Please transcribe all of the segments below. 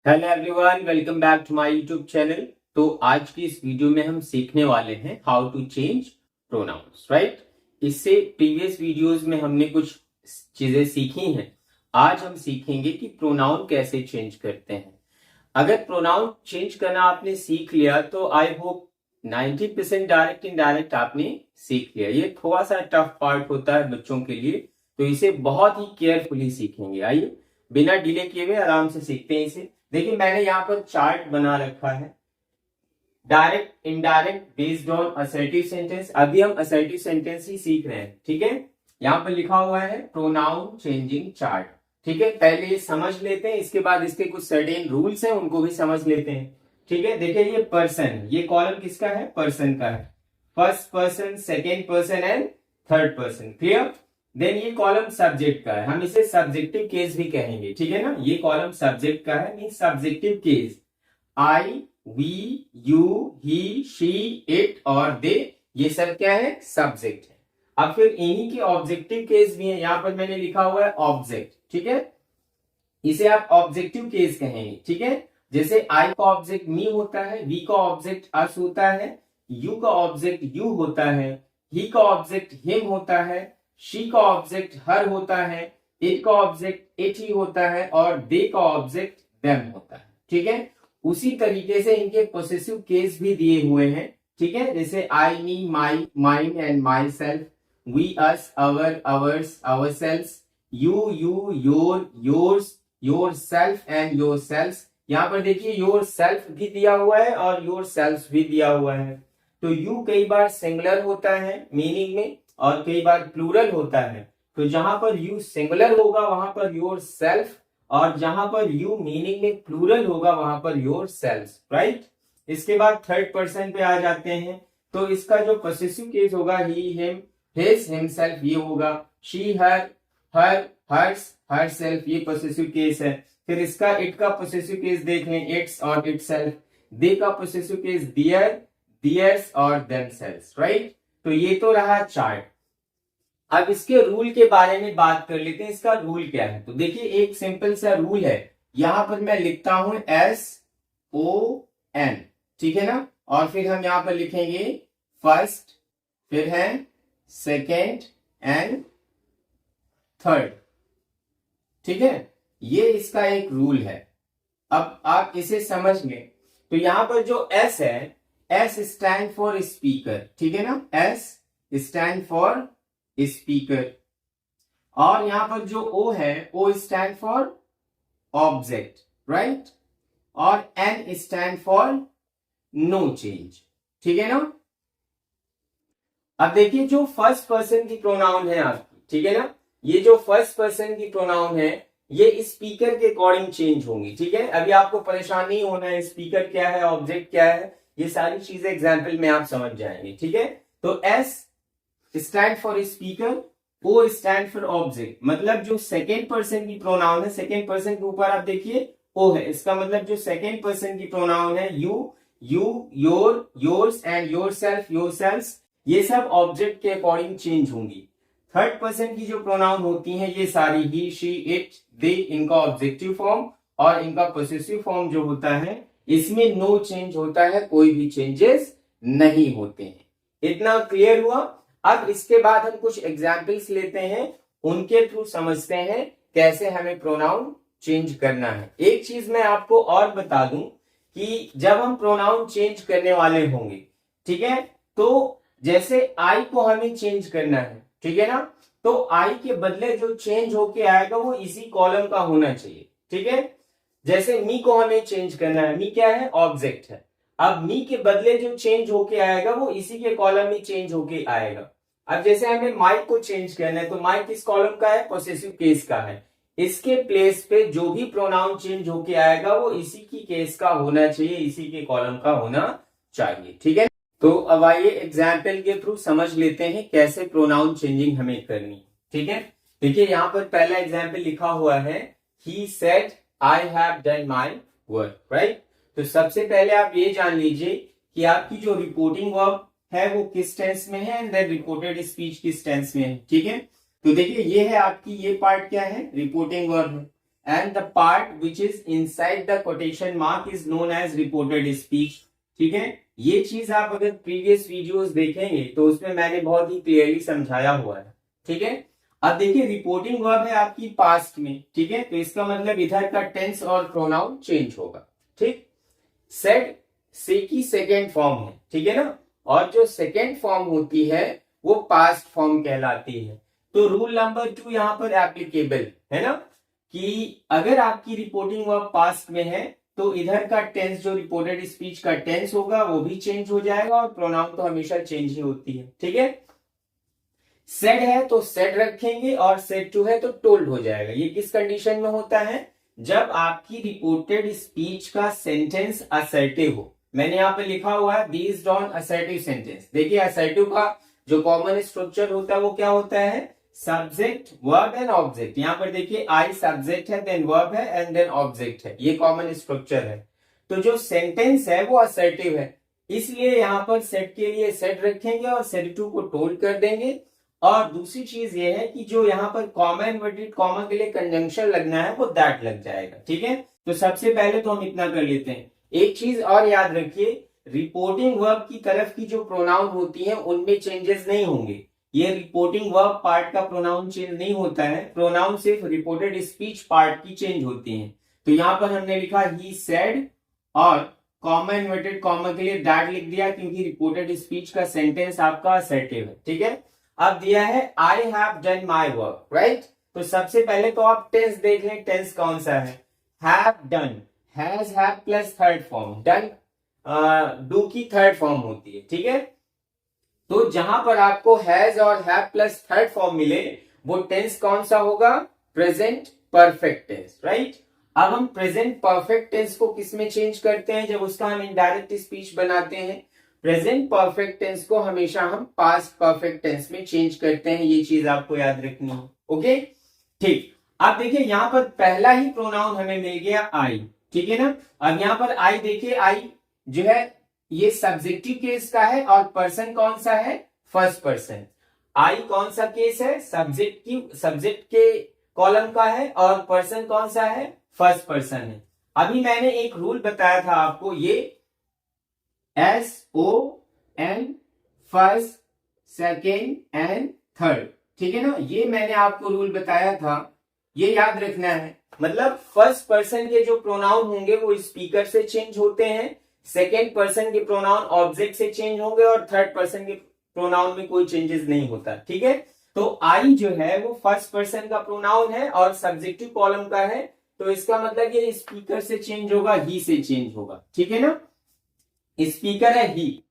Hello everyone, welcome back to my YouTube channel. तो आज की इस वीडियो में हम सीखने वाले हैं how to change pronouns, right. इससे प्रीवियस वीडियोस में हमने कुछ चीजें सीखी हैं। आज हम सीखेंगे कि प्रोनाउन कैसे चेंज करते हैं। अगर प्रोनाउन चेंज करना आपने सीख लिया तो आई होप 90% डायरेक्ट इनडायरेक्ट आपने सीख लिया। ये थोड़ा सा टफ पार्ट होता है बच्चों के लिए, तो इसे बहुत ही केयरफुली सीखेंगे। आइए बिना डिले किए हुए आराम से सीखते हैं इसे। देखिए मैंने यहाँ पर चार्ट बना रखा है, direct indirect based on assertive sentence. अभी हम असर्टिव सेंटेंस ही सीख रहे हैं, ठीक है। यहाँ पर लिखा हुआ है प्रोनाउन चेंजिंग चार्ट, ठीक है। पहले ये समझ लेते हैं, इसके बाद इसके कुछ सर्टेन रूल्स हैं उनको भी समझ लेते हैं, ठीक है। देखिए ये पर्सन, ये कॉलम किसका है? पर्सन का है। First person, second person and third person, clear. Then ये कॉलम सब्जेक्ट का है, हम इसे सब्जेक्टिव केस भी कहेंगे, ठीक है ना। ये कॉलम सब्जेक्ट का है, mean subjective case. I, we, you, he, she, it और दे, ये सब क्या है? सब्जेक्ट है। अब फिर इन्हीं के ऑब्जेक्टिव केस भी है, यहां पर मैंने लिखा हुआ है ऑब्जेक्ट, ठीक है। इसे आप ऑब्जेक्टिव केस कहेंगे, ठीक है। जैसे आई का ऑब्जेक्ट मी होता है, वी का ऑब्जेक्ट अस होता है, यू का ऑब्जेक्ट यू होता है, ही का ऑब्जेक्ट हिम होता है, शी का ऑब्जेक्ट हर होता है, इट का ऑब्जेक्ट इट ही होता है और दे का ऑब्जेक्ट देम होता है, ठीक है। उसी तरीके से इनके पोसेसिव केस भी दिए हुए हैं, ठीक है। जैसे I, me, my, mine and myself, we, us, our, ours, ourselves, you, your, yours, yourself and yourself. यहां पर देखिए योर सेल्फ भी दिया हुआ है और योर सेल्फ भी दिया हुआ है। तो यू कई बार सिंगुलर होता है मीनिंग में और कई बार प्लूरल होता है। तो जहां पर यू सिंगुलर होगा वहां पर योर सेल्फ, और जहां पर यू मीनिंग में प्लूरल होगा वहां पर योर सेल्फ, राइट। इसके बाद थर्ड पर्सन पे आ जाते हैं। तो इसका जो पोसेसिव केस होगा ही, हिम, हिज, हिमसेल्फ ये होगा। She, her, hers, herself, ये पोसेसिव केस है। फिर इसका इट का पोसेसिव केस देख लें, इट्स और इट सेल्फ। दे का पोसेसिव केस दियर, दियर्स और देमसेल्व्स, राइट। तो ये तो रहा चार्ट। अब इसके रूल के बारे में बात कर लेते हैं, इसका रूल क्या है। तो देखिए एक सिंपल सा रूल है, यहां पर मैं लिखता हूं SON, ठीक है ना। और फिर हम यहां पर लिखेंगे फर्स्ट, फिर है सेकेंड एंड थर्ड, ठीक है। ये इसका एक रूल है। अब आप इसे समझ लें तो यहां पर जो S है, S स्टैंड फॉर स्पीकर, ठीक है ना। S stand for speaker. और यहां पर जो O है, O stand for object, right. और N stand for no change, ठीक है ना। अब देखिए जो फर्स्ट पर्सन की प्रोनाउन है आपकी, ठीक है ना, ये जो फर्स्ट पर्सन की प्रोनाउन है ये स्पीकर के अकॉर्डिंग चेंज होंगी, ठीक है। अभी आपको परेशान नहीं होना है, स्पीकर क्या है, ऑब्जेक्ट क्या है, ये सारी चीजें एग्जाम्पल में आप समझ जाएंगे, ठीक है। तो S stand for speaker, O stand for object. मतलब जो सेकेंड पर्सन की प्रोनाउन है, सेकेंड पर्सन के ऊपर आप देखिए O है, इसका मतलब जो सेकेंड पर्सन की प्रोनाउन है you, your, yours and your self, your self, ये सब ऑब्जेक्ट के अकॉर्डिंग चेंज होंगी। थर्ड पर्सन की जो प्रोनाउन होती हैं ये सारी ही, शी, इट, दे, इनका ऑब्जेक्टिव फॉर्म और इनका पोसेसिव फॉर्म जो होता है इसमें नो चेंज होता है, कोई भी चेंजेस नहीं होते हैं। इतना क्लियर हुआ। अब इसके बाद हम कुछ एग्जाम्पल्स लेते हैं, उनके थ्रू समझते हैं कैसे हमें प्रोनाउन चेंज करना है। एक चीज मैं आपको और बता दूं कि जब हम प्रोनाउन चेंज करने वाले होंगे, ठीक है, तो जैसे आई को हमें चेंज करना है, ठीक है ना, तो आई के बदले जो चेंज होके आएगा वो इसी कॉलम का होना चाहिए, ठीक है। जैसे मी को हमें चेंज करना है, मी क्या है? ऑब्जेक्ट है। अब मी के बदले जो चेंज होके आएगा वो इसी के कॉलम में चेंज होके आएगा। अब जैसे हमें माइक को चेंज करना है, तो माइक किस कॉलम का है? पोसेसिव केस का है। इसके प्लेस पे जो भी प्रोनाउन चेंज होके आएगा वो इसी की केस का होना चाहिए, इसी के कॉलम का होना चाहिए, ठीक है। तो अब आइए एग्जाम्पल के थ्रू समझ लेते हैं कैसे प्रोनाउन चेंजिंग हमें करनी, ठीक है। देखिए यहां पर पहला एग्जाम्पल लिखा हुआ है, he said I have done my work, right. तो सबसे पहले आप ये जान लीजिए कि आपकी जो रिपोर्टिंग वर्ब है वो किस टेंस में है एंड देन रिपोर्टेड स्पीच किस टेंस में है, ठीक है। तो देखिए ये है आपकी, ये पार्ट क्या है? रिपोर्टिंग वर्ब है। and the part which is inside the quotation mark is known as reported speech. ठीक है, ये चीज आप अगर प्रीवियस वीडियोस देखेंगे तो उसमें मैंने बहुत ही क्लियरली समझाया हुआ है. ठीक है, अब देखिए रिपोर्टिंग वर्ब है आपकी पास्ट में. ठीक है, तो इसका मतलब इधर का टेंस और प्रोनाउन चेंज होगा. ठीक, सेड से की सेकेंड फॉर्म है. ठीक है ना, और जो सेकेंड फॉर्म होती है वो पास्ट फॉर्म कहलाती है. तो रूल नंबर 2 यहां पर एप्लीकेबल है ना, कि अगर आपकी रिपोर्टिंग वर्ब पास्ट में है तो इधर का टेंस, जो रिपोर्टेड स्पीच का टेंस होगा वो भी चेंज हो जाएगा और प्रोनाउन तो हमेशा चेंज ही होती है. ठीक है, सेड है तो सेड रखेंगे और सेड टू है तो टोल्ड हो जाएगा. ये किस कंडीशन में होता है, जब आपकी रिपोर्टेड स्पीच का सेंटेंस असर्टिव हो. मैंने यहाँ पे लिखा हुआ है बेस्ड ऑन असर्टिव सेंटेंस. देखिए असर्टिव का जो कॉमन स्ट्रक्चर होता है वो क्या होता है, सब्जेक्ट वर्ब एंड ऑब्जेक्ट. यहाँ पर देखिए आई सब्जेक्ट है, देन वर्ब है एंड देन ऑब्जेक्ट है. ये कॉमन स्ट्रक्चर है. तो जो सेंटेंस है वो असर्टिव है, इसलिए यहाँ पर सेट के लिए सेट रखेंगे और सेट टू को टोल्ड कर देंगे. और दूसरी चीज ये है कि जो यहाँ पर कॉमा इन्वर्टेड कॉमा के लिए कंजंक्शन लगना है वो दैट लग जाएगा. ठीक है, तो सबसे पहले तो हम इतना कर लेते हैं. एक चीज और याद रखिए, रिपोर्टिंग वर्ब की तरफ की जो प्रोनाउन होती है उनमें चेंजेस नहीं होंगे. ये रिपोर्टिंग वर्ब पार्ट का प्रोनाउन चेंज नहीं होता है, प्रोनाउन सिर्फ रिपोर्टेड स्पीच पार्ट की चेंज होती है. तो यहाँ पर हमने लिखा ही सेड और कॉमा इन्वर्टेड कॉमा के लिए दैट लिख दिया क्योंकि रिपोर्टेड स्पीच का सेंटेंस आपका असर्टिव है. ठीक है, अब दिया है I have done my work. Right, तो सबसे पहले तो आप टेंस देख लें, टेंस कौन सा है, have done. Has have plus third form, done do की थर्ड फॉर्म होती है. ठीक है, तो जहां पर आपको हैज और हैव प्लस थर्ड फॉर्म मिले वो टेंस कौन सा होगा, प्रेजेंट परफेक्ट टेंस. राइट, अब हम प्रेजेंट परफेक्ट टेंस को किस में चेंज करते हैं, जब उसका हम इनडायरेक्ट स्पीच बनाते हैं. प्रेजेंट परफेक्ट टेंस को हमेशा हम पास्ट परफेक्ट टेंस में चेंज करते हैं. ये चीज आपको याद रखनी है. ओके, ठीक. अब देखिए यहां पर पहला ही प्रोनाउन हमें मिल गया आई. ठीक है ना, अब यहां पर आई देखिए, आई जो है ये सब्जेक्टिव केस का है और पर्सन कौन सा है, फर्स्ट पर्सन. आई कौन सा केस है, सब्जेक्ट के कॉलम का है और पर्सन कौन सा है, फर्स्ट पर्सन है. अभी मैंने एक रूल बताया था आपको, ये SON first second and third. ठीक है ना, ये मैंने आपको रूल बताया था, ये याद रखना है. मतलब फर्स्ट पर्सन के जो प्रोनाउन होंगे वो स्पीकर से चेंज होते हैं, सेकेंड पर्सन के प्रोनाउन ऑब्जेक्ट से चेंज होंगे और थर्ड पर्सन के प्रोनाउन में कोई चेंजेस नहीं होता. ठीक है, तो आई जो है वो फर्स्ट पर्सन का प्रोनाउन है और सब्जेक्टिव कॉलम का है, तो इसका मतलब ये स्पीकर से चेंज होगा, ही से चेंज होगा. ठीक है ना, स्पीकर है ही.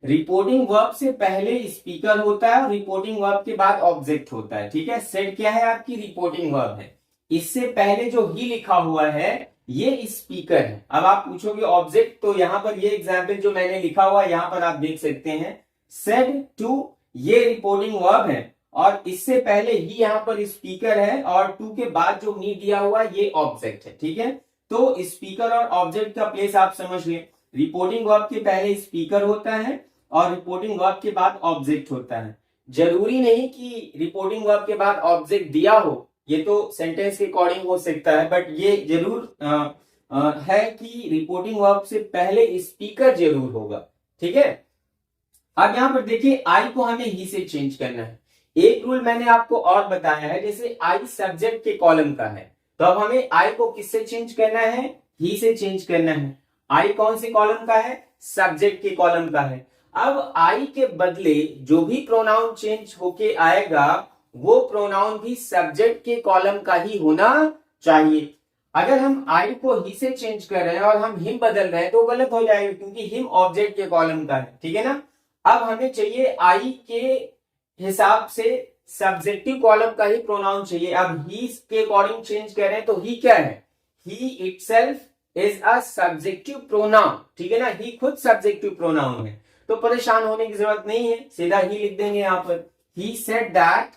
रिपोर्टिंग वर्ब से पहले स्पीकर होता है और रिपोर्टिंग वर्ब के बाद ऑब्जेक्ट होता है. ठीक है, सेड क्या है, आपकी रिपोर्टिंग वर्ब है. इससे पहले जो ही लिखा हुआ है ये स्पीकर है. अब आप पूछोगे ऑब्जेक्ट, तो यहां पर ये एग्जाम्पल जो मैंने लिखा हुआ है यहां पर आप देख सकते हैं, सेड टू ये रिपोर्टिंग वर्ब है और इससे पहले ही यहां पर स्पीकर है और टू के बाद जो मी दिया हुआ है ये ऑब्जेक्ट है. ठीक है, तो स्पीकर और ऑब्जेक्ट का प्लेस आप समझ लें. रिपोर्टिंग वर्ब के पहले स्पीकर होता है और रिपोर्टिंग वर्ब के बाद ऑब्जेक्ट होता है. जरूरी नहीं कि रिपोर्टिंग वर्ब के बाद ऑब्जेक्ट दिया हो, ये तो सेंटेंस के अकॉर्डिंग हो सकता है, बट ये जरूर है कि रिपोर्टिंग वर्ब से पहले स्पीकर जरूर होगा. ठीक है, अब यहां पर देखिए आई को हमें ही से चेंज करना है. एक रूल मैंने आपको और बताया है, जैसे आई सब्जेक्ट के कॉलम का है तो अब हमें आई को किससे चेंज करना है, ही से चेंज करना है. आई कौन से कॉलम का है, सब्जेक्ट के कॉलम का है. अब आई के बदले जो भी प्रोनाउन चेंज होके आएगा वो प्रोनाउन भी सब्जेक्ट के कॉलम का ही होना चाहिए. अगर हम आई को ही से चेंज कर रहे हैं और हम हिम बदल रहे हैं तो गलत हो जाएगा क्योंकि हिम ऑब्जेक्ट के कॉलम का है. ठीक है ना, अब हमें चाहिए आई के हिसाब से सब्जेक्टिव कॉलम का ही प्रोनाउन चाहिए. अब ही के अकॉर्डिंग चेंज कर रहे हैं तो ही क्या है, he itself is a subjective pronoun. ठीक है ना, ही खुद सब्जेक्टिव प्रोनाउन है, तो परेशान होने की जरूरत नहीं है, सीधा ही लिख देंगे. यहां पर ही सेड दैट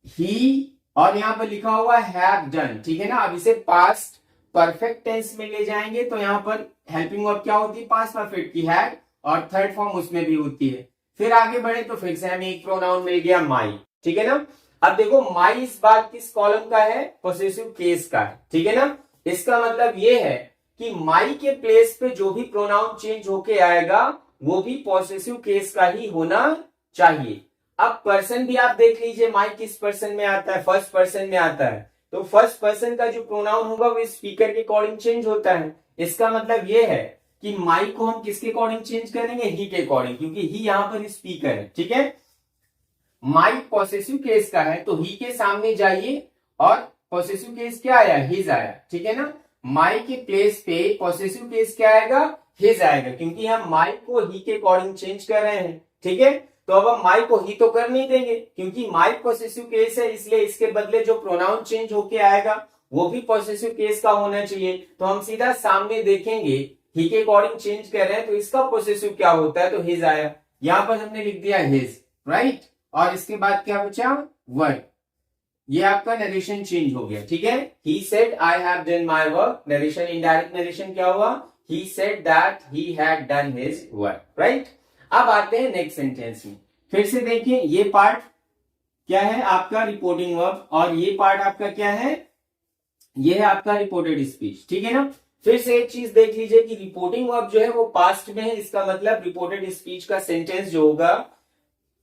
ही और यहां पर लिखा हुआ हैव डन. ठीक है ना, अब इसे पास्ट परफेक्ट टेंस में ले जाएंगे तो यहां पर हेल्पिंग वर्ब क्या होती है, पास्ट परफेक्ट की हैड और थर्ड फॉर्म उसमें भी होती है. फिर आगे बढ़े तो फिर से हमें एक प्रोनाउन मिल गया माई. ठीक है ना, अब देखो माई इस बार किस कॉलम का है, पॉसेसिव केस का है, ठीक है ना। इसका मतलब ये है कि माई के प्लेस पे जो भी प्रोनाउन चेंज होके आएगा वो भी पॉसेसिव केस का ही होना चाहिए। अब पर्सन भी आप देख लीजिए, माई किस पर्सन में आता है, फर्स्ट पर्सन में आता है, तो फर्स्ट पर्सन का जो प्रोनाउन होगा वो स्पीकर के अकॉर्डिंग चेंज होता है। इसका मतलब ये है कि माई को हम किसके अकॉर्डिंग चेंज करेंगे, ही के अकॉर्डिंग, क्योंकि ही यहां पर स्पीकर है, ठीक है। माई पॉसेसिव केस का है तो ही के सामने जाइए और पॉसेसिव केस क्या आया, हिज आया, ठीक है ना। माई के प्लेस पे पॉसेसिव केस क्या आएगा, हिज आएगा, क्योंकि हम माई को ही के अकॉर्डिंग चेंज कर रहे हैं, ठीक है। तो अब हम माई को ही तो कर नहीं देंगे, क्योंकि माई पॉसेसिव केस है, इसलिए इसके बदले जो प्रोनाउन चेंज होके आएगा वो भी पॉसेसिव केस का होना चाहिए। तो हम सीधा सामने देखेंगे ही के अकॉर्डिंग चेंज कर रहे हैं तो इसका पॉसेसिव क्या होता है, तो हिज आया, यहां पर हमने लिख दिया हिज, राइट। और इसके बाद क्या बचा, वर्क, ये आपका नरेशन चेंज हो गया, ठीक है। He said I have done my work, narration indirect narration क्या हुआ, ही said that he had done his work, right. अब आते हैं नेक्स्ट सेंटेंस में, फिर से देखिए ये पार्ट क्या है आपका रिपोर्टिंग वर्ब और ये पार्ट आपका क्या है, ये है आपका रिपोर्टेड स्पीच, ठीक है ना। फिर से एक चीज देख लीजिए कि रिपोर्टिंग वर्ब जो है वो पास्ट में है, इसका मतलब रिपोर्टेड स्पीच का सेंटेंस जो होगा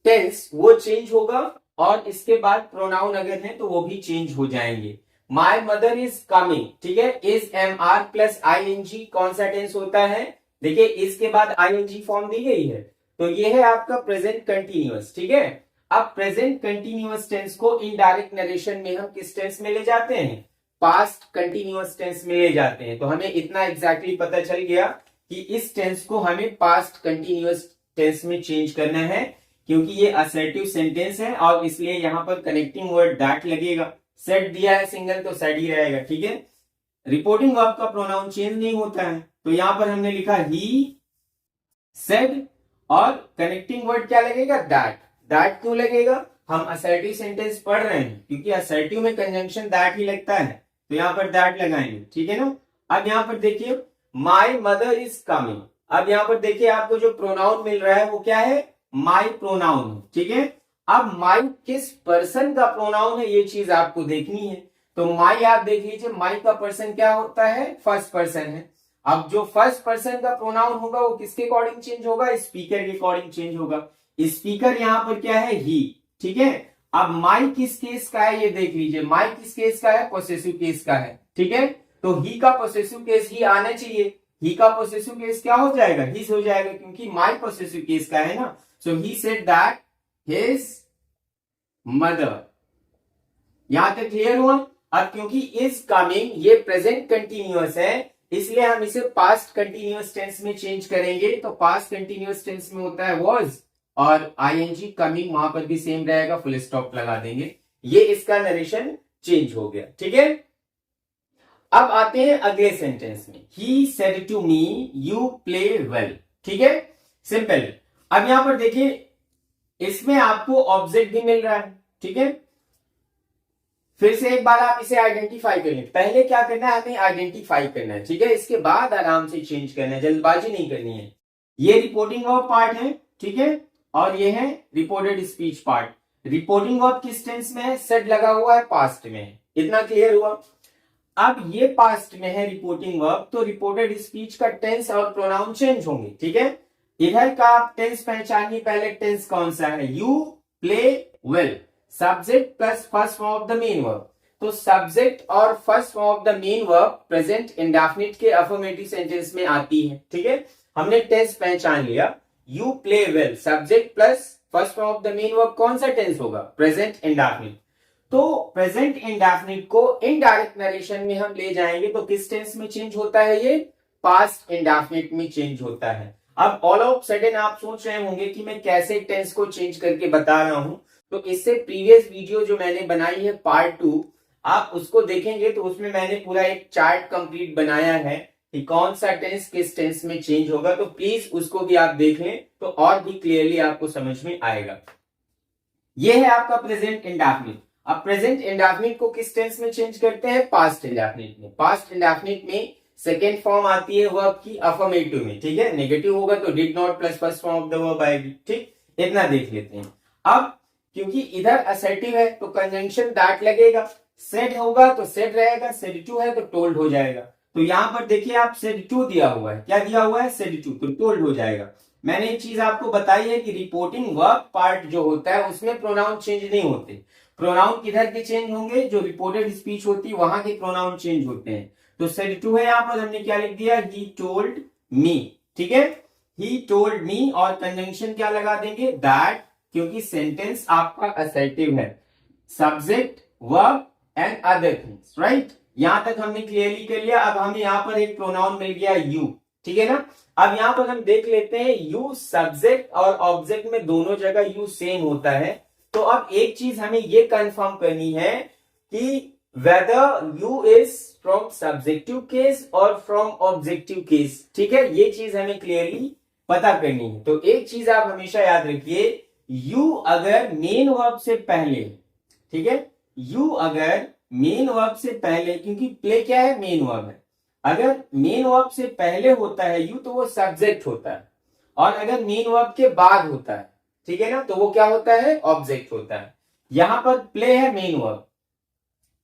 टेंस वो चेंज होगा और इसके बाद प्रोनाउन अगर है तो वो भी चेंज हो जाएंगे। माई मदर इज कमिंग, ठीक है, is am are plus I N G कौन सा टेंस होता है, देखिए इसके बाद आई एन जी फॉर्म दी गई है तो ये है आपका प्रेजेंट कंटिन्यूअस, ठीक है। अब प्रेजेंट कंटिन्यूअस टेंस को इनडायरेक्ट नरेशन में हम किस टेंस में ले जाते हैं, पास्ट कंटिन्यूअस टेंस में ले जाते हैं। तो हमें इतना एग्जैक्टली पता चल गया कि इस टेंस को हमें पास्ट कंटिन्यूअस टेंस में चेंज करना है, क्योंकि ये असर्टिव सेंटेंस है और इसलिए यहां पर कनेक्टिंग वर्ड दैट लगेगा। सेट दिया है सिंगल तो सेट ही रहेगा, ठीक है। रिपोर्टिंग वर्ब का प्रोनाउन चेंज नहीं होता है तो यहां पर हमने लिखा ही सेड और कनेक्टिंग वर्ड क्या लगेगा, दैट। दैट क्यों लगेगा, हम असर्टिव सेंटेंस पढ़ रहे हैं क्योंकि असर्टिव में कंजंक्शन दैट ही लगता है तो यहां पर दैट लगाएंगे, ठीक है ना। अब यहां पर देखिए माई मदर इज कमिंग, अब यहां पर देखिए आपको जो प्रोनाउन मिल रहा है वो क्या है, माई प्रोनाउन, ठीक है। अब माई किस पर्सन का प्रोनाउन है ये चीज आपको देखनी है, तो माई आप देख लीजिए माई का पर्सन क्या होता है, फर्स्ट पर्सन है। अब जो फर्स्ट पर्सन का प्रोनाउन होगा वो किसके अकॉर्डिंग चेंज होगा, स्पीकर के अकॉर्डिंग चेंज होगा। स्पीकर यहां पर क्या है, ही, ठीक है। अब माई किस केस का है ये देख लीजिए, माई किस केस का है, पोसेसिव केस का है, ठीक है। तो ही का पोसेसिव केस ही आना चाहिए, ही का पोसेसिव केस क्या हो जाएगा, हिज हो जाएगा, क्योंकि माई पोसेसिव केस का है ना। So he said that his mother, यहां तक क्लियर हुआ। अब क्योंकि इज कमिंग ये प्रेजेंट कंटिन्यूअस है इसलिए हम इसे पास्ट कंटिन्यूअस टेंस में चेंज करेंगे। तो पास्ट कंटिन्यूअस टेंस में होता है वाज और आईएनजी कमिंग वहां पर भी सेम रहेगा, फुल स्टॉप लगा देंगे। ये इसका नरेशन चेंज हो गया, ठीक है। अब आते हैं अगले सेंटेंस में, he said to me you play well, ठीक है, सिंपल। अब यहां पर देखिए इसमें आपको ऑब्जेक्ट भी मिल रहा है, ठीक है। फिर से एक बार आप इसे आइडेंटिफाई कर लें, पहले क्या करना है, हमें आइडेंटिफाई करना है, ठीक है, इसके बाद आराम से चेंज करना है, जल्दबाजी नहीं करनी है। ये रिपोर्टिंग वर्ब पार्ट है, ठीक है, और ये है reported speech part. Reporting verb किस टेंस में है, सेड लगा हुआ है, पास्ट में है, इतना क्लियर हुआ। अब ये पास्ट में है रिपोर्टिंग वर्ब तो रिपोर्टेड स्पीच का टेंस और प्रोनाउन चेंज होंगे, ठीक है। इधर का आप टेंस पहचानिए, पहले टेंस कौन सा है, you play well, subject plus first form of the main verb. तो सब्जेक्ट और first form of the main verb present indefinite के अफर्मेटिव सेंटेंस में आती है, ठीक है। हमने टेंस पहचान लिया, you play well, subject plus first form of the main verb कौन सा टेंस होगा, प्रेजेंट इंडेफिनिट। तो प्रेजेंट इंडेफिनिट को इनडायरेक्ट नरेशन में हम ले जाएंगे तो किस टेंस में चेंज होता है, ये पास्ट इंडेफिनिट में चेंज होता है। अब ऑल ऑफ सडन आप सोच रहे होंगे कि मैं कैसे टेंस को चेंज करके बता रहा हूं, तो इससे प्रीवियस वीडियो जो मैंने बनाई है पार्ट 2 आप उसको देखेंगे तो उसमें मैंने पूरा एक चार्ट कंप्लीट बनाया है कि कौन सा टेंस किस टेंस में चेंज होगा, तो प्लीज उसको भी आप देख लें तो और भी क्लियरली आपको समझ में आएगा। यह है आपका प्रेजेंट इंडेफिनिट। अब प्रेजेंट इंडेफिनिट को किस टेंस में चेंज करते हैं, पास्ट इंडेफिनिट में। पास्ट इंडेफिनिट में सेकेंड फॉर्म आती है वर्ब की अफर्मेटिव में, ठीक है, नेगेटिव होगा तो did not plus first form of the verb आएगी, ठीक, इतना देख लेते हैं। अब क्योंकि इधर असर्टिव है तो कंजंक्शन दैट लगेगा, सेड होगा तो सेड रहेगा, सेड टू है तो टोल्ड हो जाएगा। तो यहां पर देखिए आप सेड टू दिया हुआ है, क्या दिया हुआ है, सेड टू, तो टोल्ड हो जाएगा। मैंने एक चीज आपको बताई है कि रिपोर्टिंग वर्ब पार्ट जो होता है उसमें प्रोनाउन चेंज नहीं होते। प्रोनाउन किधर के चेंज होंगे, जो रिपोर्टेड स्पीच होती है वहां के प्रोनाउन चेंज होते हैं। तो सेड टू है, यहां पर हमने क्या लिख दिया, ही टोल्ड मी, ठीक है, ही टोल्ड मी, और कंजंक्शन क्या लगा देंगे, दैट, क्योंकि सेंटेंस आपका असर्टिव है, subject verb and other things, right. यहां तक हमने क्लियरली कर लिया। अब हमें यहां पर एक प्रोनाउन मिल गया यू, ठीक है ना। अब यहां पर हम देख लेते हैं यू सब्जेक्ट और ऑब्जेक्ट में दोनों जगह यू सेम होता है। तो अब एक चीज हमें ये कंफर्म करनी है कि whether you is from subjective case और फ्रॉम ऑब्जेक्टिव केस, ठीक है, ये चीज हमें क्लियरली पता करनी है। तो एक चीज आप हमेशा याद रखिए, यू अगर मेन वर्ब से पहले, ठीक है, यू अगर मेन वर्ब से पहले, क्योंकि प्ले क्या है, मेन वर्ब है, अगर मेन वर्ब से पहले होता है यू तो वो सब्जेक्ट होता है, और अगर मेन वर्ब के बाद होता है, ठीक है ना, तो वो क्या होता है, ऑब्जेक्ट होता है। यहां पर प्ले है मेन वर्ब,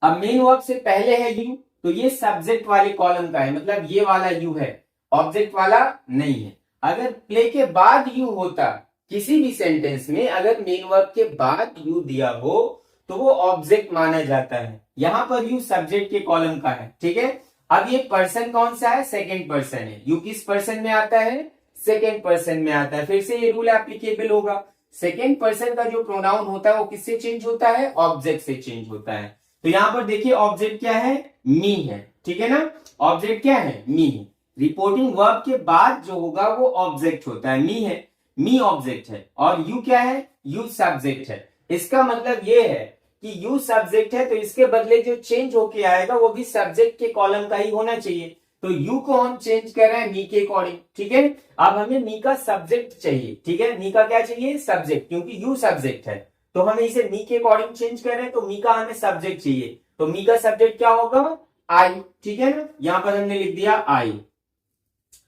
अब मेन वर्ब से पहले है यू तो ये सब्जेक्ट वाले कॉलम का है, मतलब ये वाला यू है, ऑब्जेक्ट वाला नहीं है। अगर प्ले के बाद यू होता किसी भी सेंटेंस में, अगर मेन वर्ब के बाद यू दिया हो तो वो ऑब्जेक्ट माना जाता है। यहां पर यू सब्जेक्ट के कॉलम का है, ठीक है। अब ये पर्सन कौन सा है, सेकेंड पर्सन है, यू किस पर्सन में आता है, सेकेंड पर्सन में आता है। फिर से ये रूल एप्लीकेबल होगा, सेकेंड पर्सन का जो प्रोनाउन होता है वो किससे चेंज होता है, ऑब्जेक्ट से चेंज होता है। तो यहां पर देखिए ऑब्जेक्ट क्या है, मी है, ठीक है ना, ऑब्जेक्ट क्या है, मी है। रिपोर्टिंग वर्ब के बाद जो होगा वो ऑब्जेक्ट होता है, मी है, मी ऑब्जेक्ट है, और यू क्या है, यू सब्जेक्ट है। इसका मतलब ये है कि यू सब्जेक्ट है तो इसके बदले जो चेंज होके आएगा वो भी सब्जेक्ट के कॉलम का ही होना चाहिए। तो यू को हम चेंज कर रहे हैं मी के अकॉर्डिंग, ठीक है। अब हमें मी का सब्जेक्ट चाहिए, ठीक है, मी का क्या चाहिए, सब्जेक्ट, क्योंकि यू सब्जेक्ट है तो हमें इसे मी के अकॉर्डिंग चेंज कर रहे हैं, तो मी का हमें सब्जेक्ट चाहिए, तो मी का सब्जेक्ट क्या होगा, आई, ठीक है ना, यहां पर हमने लिख दिया आई।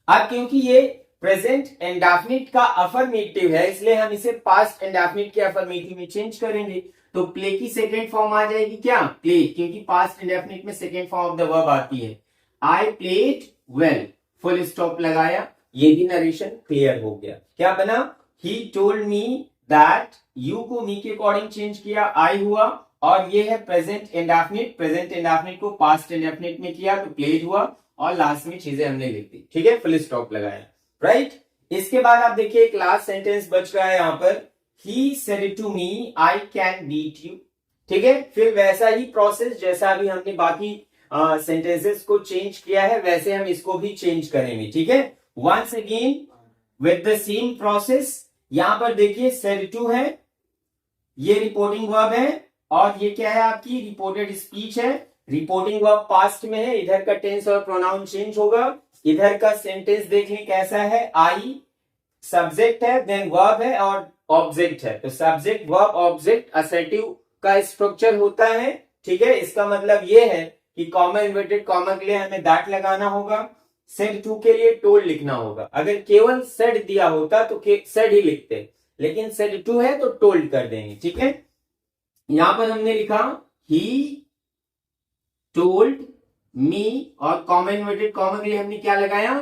अब क्योंकि ये प्रेजेंट इंडेफिनिट का अफर्मेटिव है इसलिए हम इसे पास्ट इंडेफिनिट के अफर्मेटिव में चेंज करेंगे। तो प्ले की सेकेंड फॉर्म आ जाएगी क्या, प्ले, क्योंकि पास्ट इंडेफिनिट में second form of the verb आती है। I played well, full stop लगाया, ये भी नरेशन क्लियर हो गया। क्या बना, ही टोल्ड मी दैट, यू को मी के अकॉर्डिंग चेंज किया, आई हुआ, और ये है प्रेजेंट इंडेफिनिट, प्रेजेंट इंडेफिनिट को पास्ट इंडेफिनिट में किया तो प्लेड हुआ, और लास्ट में चीजें हमने लिख दी, ठीक है, फुल स्टॉप लगाया, राइट। इसके बाद आप देखिए एक लास्ट सेंटेंस बच रहा है यहां पर, he said to me I can beat you, ठीक है। फिर वैसा ही प्रोसेस जैसा अभी हमने बाकी सेंटेंसेस को चेंज किया है वैसे हम इसको भी चेंज करेंगे, ठीक है। Once again with the same process, यहां पर देखिए said to है, ये रिपोर्टिंग वर्ब है, और ये क्या है आपकी रिपोर्टेड स्पीच है। रिपोर्टिंग वर्ब पास्ट में है, इधर का टेंस और प्रोनाउन चेंज होगा। इधर का सेंटेंस देख लें कैसा है, आई सब्जेक्ट है, देन वर्ब है और ऑब्जेक्ट है। तो सब्जेक्ट वर्ब ऑब्जेक्ट असर्टिव का स्ट्रक्चर होता है, ठीक है। इसका मतलब ये है कि कॉमा इन्वर्टेड कॉमा के लिए हमें दैट लगाना होगा, सेड टू के लिए टोल्ड लिखना होगा। अगर केवल सेड दिया होता तो सेड ही लिखते, लेकिन सेड टू है तो टोल्ड कर देंगे, ठीक है। यहां पर हमने लिखा ही टोल्ड मी, और कॉमा इन्वर्टेड कॉमा के लिए हमने क्या लगाया,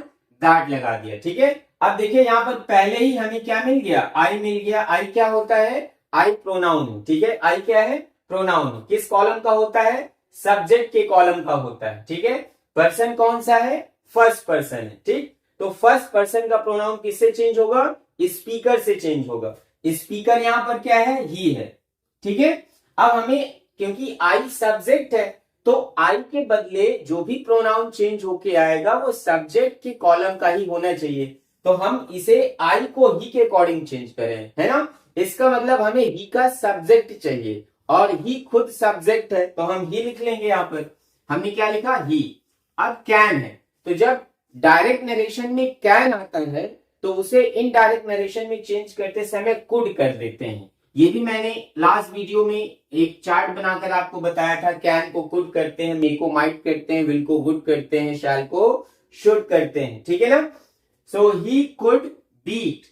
दैट लगा दिया, ठीक है। अब देखिए यहां पर पहले ही हमें क्या मिल गया, आई मिल गया। आई क्या होता है, आई प्रोनाउन, ठीक है, आई क्या है, प्रोनाउन। किस कॉलम का होता है, सब्जेक्ट के कॉलम का होता है, ठीक है। पर्सन कौन सा है, फर्स्ट पर्सन है, ठीक। तो फर्स्ट पर्सन का प्रोनाउन किससे चेंज होगा, स्पीकर से चेंज होगा। स्पीकर यहां पर क्या है, ही है, ठीक है। अब हमें क्योंकि आई सब्जेक्ट है तो आई के बदले जो भी प्रोनाउन चेंज होके आएगा वो सब्जेक्ट के कॉलम का ही होना चाहिए। तो हम इसे आई को ही के अकॉर्डिंग चेंज करें, है ना। इसका मतलब हमें ही का सब्जेक्ट चाहिए, और ही खुद सब्जेक्ट है तो हम ही लिख लेंगे। यहां पर हमने क्या लिखा, ही। अब कैन है, तो जब डायरेक्ट नरेशन में कैन आता है तो उसे इनडायरेक्ट नरेशन में चेंज करते समय कुड कर देते हैं। ये भी मैंने लास्ट वीडियो में एक चार्ट बनाकर आपको बताया था, कैन को कुड करते हैं, मे को माइट करते हैं, विल को वुड करते हैं, शैल को शुड करते हैं, ठीक है ना। So he could beat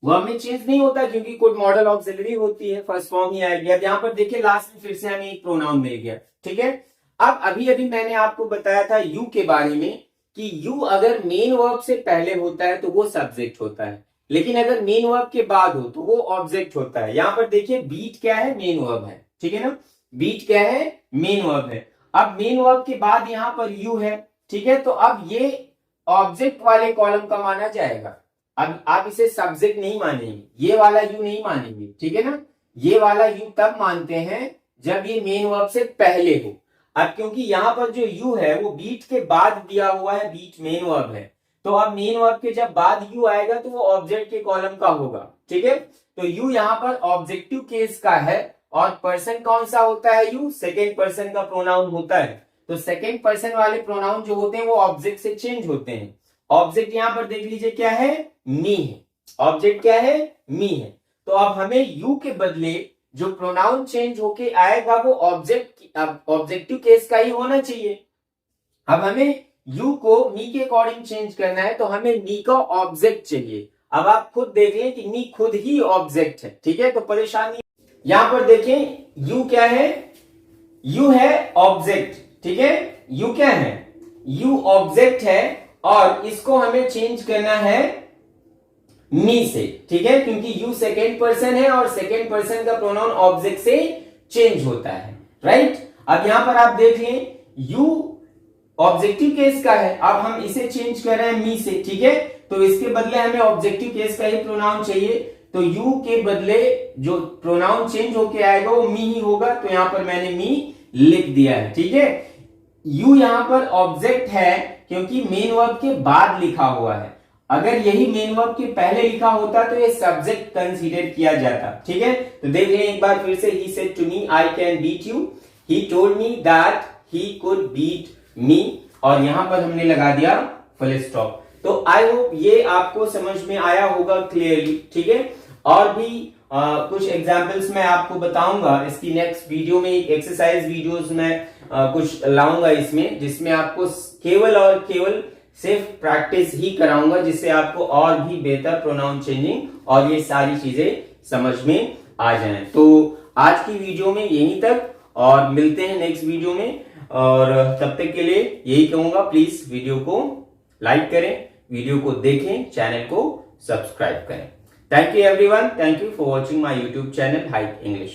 verb में चेंज नहीं होता क्योंकि कुड मॉडल ऑक्सिलरी होती है, फर्स्ट फॉर्म ही आएगी। अब यहाँ पर देखिए लास्ट में फिर से हमें एक प्रोनाउन मिल गया, ठीक है। अब अभी मैंने आपको बताया था यू के बारे में कि यू अगर मेन वर्ब से पहले होता है तो वो सब्जेक्ट होता है, लेकिन अगर मेन वर्ब के बाद हो तो वो ऑब्जेक्ट होता है। यहाँ पर देखिए बीट क्या है, मेन वर्ब है, ठीक है ना, बीट क्या है, मेन वर्ब है। अब मेन वर्ब के बाद यहाँ पर यू है, ठीक है, तो अब ये ऑब्जेक्ट वाले कॉलम का माना जाएगा। अब आप इसे सब्जेक्ट नहीं मानेंगे, ये वाला यू नहीं मानेंगे, ठीक है ना, ये वाला यू तब मानते हैं जब ये मेन वर्ब से पहले हो। अब क्योंकि यहाँ पर जो यू है वो बीट के बाद दिया हुआ है, बीट मेन वर्ब है, तो अब मेन वर्ब के जब बाद यू आएगा तो वो ऑब्जेक्ट के कॉलम का होगा, ठीक है। तो यू यहाँ पर ऑब्जेक्टिव केस का है और पर्सन कौन सा होता है, यू सेकेंड पर्सन का प्रोनाउन होता है। तो सेकेंड पर्सन वाले प्रोनाउन जो होते हैं वो ऑब्जेक्ट से चेंज होते हैं। ऑब्जेक्ट यहाँ पर देख लीजिए क्या है, मी है, ऑब्जेक्ट क्या है, मी है। तो अब हमें यू के बदले जो प्रोनाउन चेंज होके आएगा वो ऑब्जेक्टिव केस का ही होना चाहिए। अब हमें यू को मी के अकॉर्डिंग चेंज करना है तो हमें मी का ऑब्जेक्ट चाहिए। अब आप खुद देख लें कि मी खुद ही ऑब्जेक्ट है, ठीक है, तो परेशानी यहां पर देखें यू क्या है, यू है ऑब्जेक्ट, ठीक है, यू क्या है, यू ऑब्जेक्ट है और इसको हमें चेंज करना है मी से, ठीक है, क्योंकि यू सेकेंड पर्सन है और सेकेंड पर्सन का प्रोनाउन ऑब्जेक्ट से चेंज होता है, राइट। अब यहां पर आप देख लें यू ऑब्जेक्टिव केस का है, अब हम इसे चेंज कर रहे हैं मी से, ठीक है, तो इसके बदले हमें ऑब्जेक्टिव केस का ही प्रोनाउन चाहिए। तो यू के बदले जो प्रोनाउन चेंज होके आएगा वो मी ही होगा, तो यहां पर मैंने मी लिख दिया है, ठीक है। यू यहां पर ऑब्जेक्ट है क्योंकि मेन वर्ब के बाद लिखा हुआ है, अगर यही मेन वर्ब के पहले लिखा होता तो ये सब्जेक्ट कंसीडर किया जाता, ठीक है। तो देख लें एक बार फिर से, he said to me I can beat you, he told me that he could beat me, और यहां पर हमने लगा दिया फुल स्टॉप। तो आई होप ये आपको समझ में आया होगा क्लियरली, ठीक है। और भी कुछ एग्जाम्पल्स मैं आपको बताऊंगा इसकी नेक्स्ट वीडियो में, एक एक्सरसाइज वीडियोस में कुछ लाऊंगा इसमें, जिसमें आपको केवल और केवल सिर्फ प्रैक्टिस ही कराऊंगा, जिससे आपको और भी बेहतर प्रोनाउन चेंजिंग और ये सारी चीजें समझ में आ जाएं। तो आज की वीडियो में यहीं तक, और मिलते हैं नेक्स्ट वीडियो में, और तब तक के लिए यही कहूंगा, प्लीज वीडियो को लाइक करें, वीडियो को देखें, चैनल को सब्सक्राइब करें। Thank you everyone, thank you for watching my YouTube channel hike English.